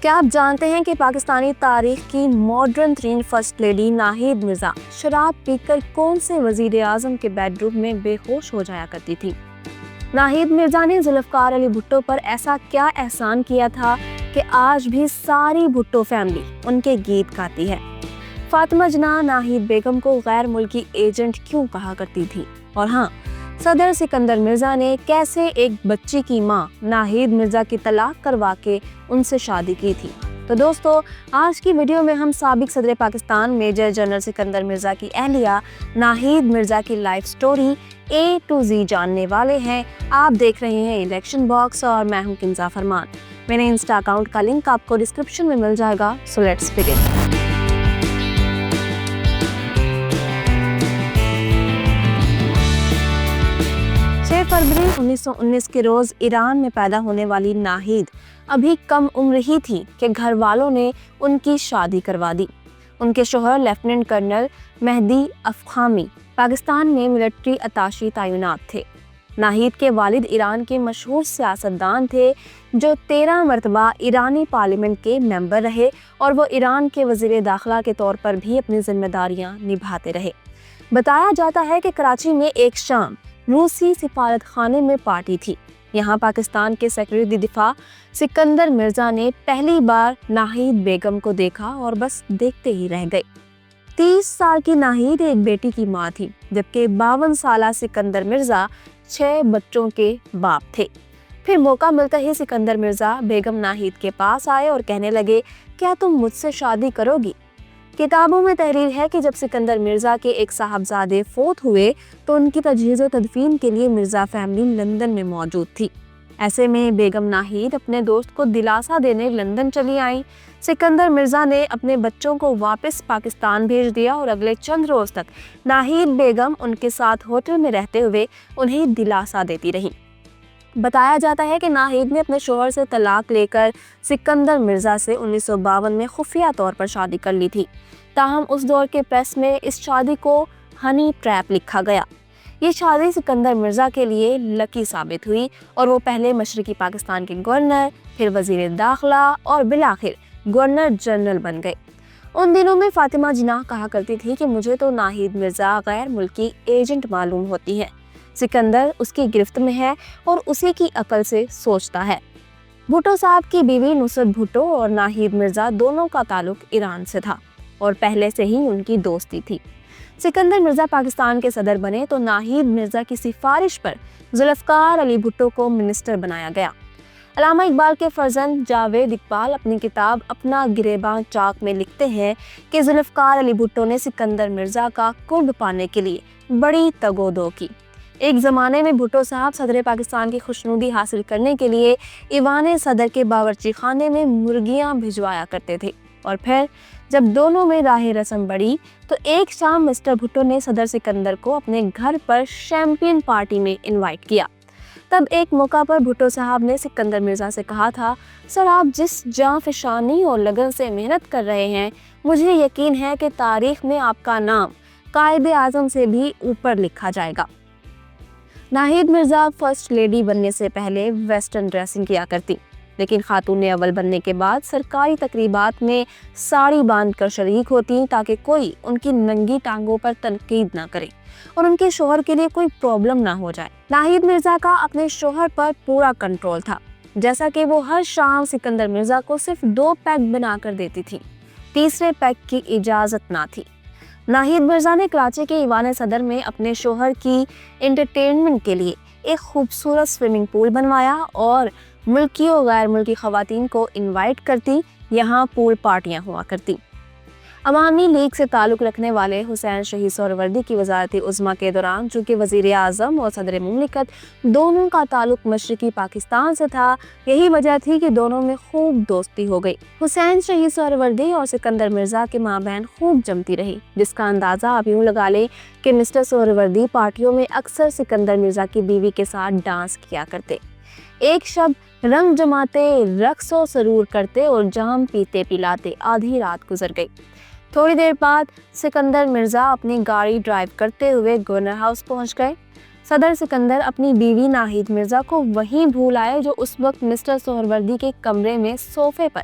کیا آپ جانتے ہیں کہ پاکستانی تاریخ کی ماڈرن ترین فرسٹ لیڈی ناہید مرزا شراب پی کر کون سے وزیر اعظم کے بیڈ روم میں بے ہوش ہو جایا کرتی تھی؟ ناہید مرزا نے ذوالفقار علی بھٹو پر ایسا کیا احسان کیا تھا کہ آج بھی ساری بھٹو فیملی ان کے گیت گاتی ہے؟ فاطمہ جناح ناہید بیگم کو غیر ملکی ایجنٹ کیوں کہا کرتی تھی؟ اور ہاں، صدر سکندر مرزا نے کیسے ایک بچی کی ماں ناہید مرزا کی طلاق کروا کے ان سے شادی کی تھی؟ تو دوستو، آج کی ویڈیو میں ہم سابق صدر پاکستان میجر جنرل سکندر مرزا کی اہلیہ ناہید مرزا کی life story A to Z جاننے والے ہیں۔ آپ دیکھ رہے ہیں الیکشن باکس اور میں ہوں کنزا فرمان۔ میرے انسٹا اکاؤنٹ کا لنک آپ کو ڈسکرپشن میں مل جائے گا۔ So let's begin. 6 فروری 1919 کے روز ایران میں پیدا ہونے والی ناہید ابھی کم عمر ہی تھی کہ گھر والوں نے ان کی شادی کروا دی۔ ان کے شوہر لیفٹیننٹ کرنل مہدی افخامی پاکستان میں ملٹری اتاشی تعینات تھے۔ ناہید کے والد ایران کے مشہور سیاستدان تھے جو 13 مرتبہ ایرانی پارلیمنٹ کے ممبر رہے اور وہ ایران کے وزیر داخلہ کے طور پر بھی اپنی ذمہ داریاں نبھاتے رہے۔ بتایا جاتا ہے کہ کراچی میں ایک شام روسی سفارت خانے میں پارٹی تھی۔ یہاں پاکستان کے سیکرٹری دفاع سکندر مرزا نے پہلی بار ناہید بیگم کو دیکھا اور بس دیکھتے ہی رہ گئے۔ 30 سال کی ناہید ایک بیٹی کی ماں تھی، جبکہ 52 سالہ سکندر مرزا 6 بچوں کے باپ تھے۔ پھر موقع ملتا ہی سکندر مرزا بیگم ناہید کے پاس آئے اور کہنے لگے، کیا تم مجھ سے شادی کرو گی؟ کتابوں میں تحریر ہے کہ جب سکندر مرزا کے ایک صاحبزادے فوت ہوئے تو ان کی تجہیز و تدفین کے لیے مرزا فیملی لندن میں موجود تھی۔ ایسے میں بیگم ناہید اپنے دوست کو دلاسا دینے لندن چلی آئیں۔ سکندر مرزا نے اپنے بچوں کو واپس پاکستان بھیج دیا اور اگلے چند روز تک ناہید بیگم ان کے ساتھ ہوٹل میں رہتے ہوئے انہیں دلاسا دیتی رہیں۔ بتایا جاتا ہے کہ ناہید نے اپنے شوہر سے طلاق لے کر سکندر مرزا سے 1952 میں خفیہ طور پر شادی کر لی تھی۔ تاہم اس دور کے پریس میں اس شادی کو ہنی ٹریپ لکھا گیا۔ یہ شادی سکندر مرزا کے لیے لکی ثابت ہوئی اور وہ پہلے مشرقی پاکستان کے گورنر، پھر وزیر داخلہ اور بالآخر گورنر جنرل بن گئے۔ ان دنوں میں فاطمہ جناح کہا کرتی تھی کہ مجھے تو ناہید مرزا غیر ملکی ایجنٹ معلوم ہوتی ہے۔ سکندر اس کی گرفت میں ہے اور اسی کی عقل سے سوچتا ہے۔ بھٹو صاحب کی بیوی نصرت بھٹو اور ناہید مرزا دونوں کا تعلق ایران سے تھا اور پہلے سے ہی ان کی دوستی تھی۔ سکندر مرزا پاکستان کے صدر بنے تو ناہید مرزا کی سفارش پر ذوالفقار علی بھٹو کو منسٹر بنایا گیا۔ علامہ اقبال کے فرزند جاوید اقبال اپنی کتاب اپنا گریباں چاک میں لکھتے ہیں کہ ذوالفقار علی بھٹو نے سکندر مرزا کا قرب پانے کے لیے بڑی تگ و دو کی۔ ایک زمانے میں بھٹو صاحب صدر پاکستان کی خوشنودی حاصل کرنے کے لیے ایوان صدر کے باورچی خانے میں مرغیاں بھجوایا کرتے تھے، اور پھر جب دونوں میں راہ رسم بڑھی تو ایک شام مسٹر بھٹو نے صدر سکندر کو اپنے گھر پر شیمپئن پارٹی میں انوائٹ کیا۔ تب ایک موقع پر بھٹو صاحب نے سکندر مرزا سے کہا تھا، سر آپ جس جاں فشانی اور لگن سے محنت کر رہے ہیں، مجھے یقین ہے کہ تاریخ میں آپ کا نام قائد اعظم سے بھی اوپر لکھا جائے گا۔ ناہید مرزا فرسٹ لیڈی بننے سے پہلے ویسٹرن ڈریسنگ کیا کرتی، لیکن خاتون اول بننے کے بعد سرکاری تقریبات میں ساڑی باندھ کر شریک ہوتی تاکہ کوئی ان کی ننگی ٹانگوں پر تنقید نہ کرے اور ان کے شوہر کے لیے کوئی پرابلم نہ ہو جائے۔ ناہید مرزا کا اپنے شوہر پر پورا کنٹرول تھا، جیسا کہ وہ ہر شام سکندر مرزا کو صرف 2 پیگ بنا کر دیتی تھی، تیسرے پیگ کی اجازت نہ تھی۔ ناہید مرزا نے کراچی کے ایوان صدر میں اپنے شوہر کی انٹرٹینمنٹ کے لیے ایک خوبصورت سوئمنگ پول بنوایا اور ملکی و غیر ملکی خواتین کو انوائٹ کرتی۔ یہاں پول پارٹیاں ہوا کرتی۔ عوامی لیگ سے تعلق رکھنے والے حسین شہید سہروردی کی وزارت عظمیٰ کے دوران چونکہ وزیر اعظم اور صدر مملکت دونوں کا تعلق مشرقی پاکستان سے تھا، یہی وجہ تھی کہ دونوں میں خوب دوستی ہو گئی۔ حسین شہید سہروردی اور سکندر مرزا کے مابین خوب جمتی رہی، جس کا اندازہ آپ یوں لگا لیں کہ مسٹر سہروردی پارٹیوں میں اکثر سکندر مرزا کی بیوی کے ساتھ ڈانس کیا کرتے۔ ایک شب رنگ جماتے، رقص و سرور کرتے اور جام پیتے پلاتے آدھی رات گزر گئی۔ تھوڑی دیر بعد سکندر مرزا اپنی گاڑی ڈرائیو کرتے ہوئے گورنر ہاؤس پہنچ گئے۔ صدر سکندر اپنی بیوی ناہید مرزا کو وہیں بھول آئے جو اس وقت مسٹر سہروردی کے کمرے میں صوفے پر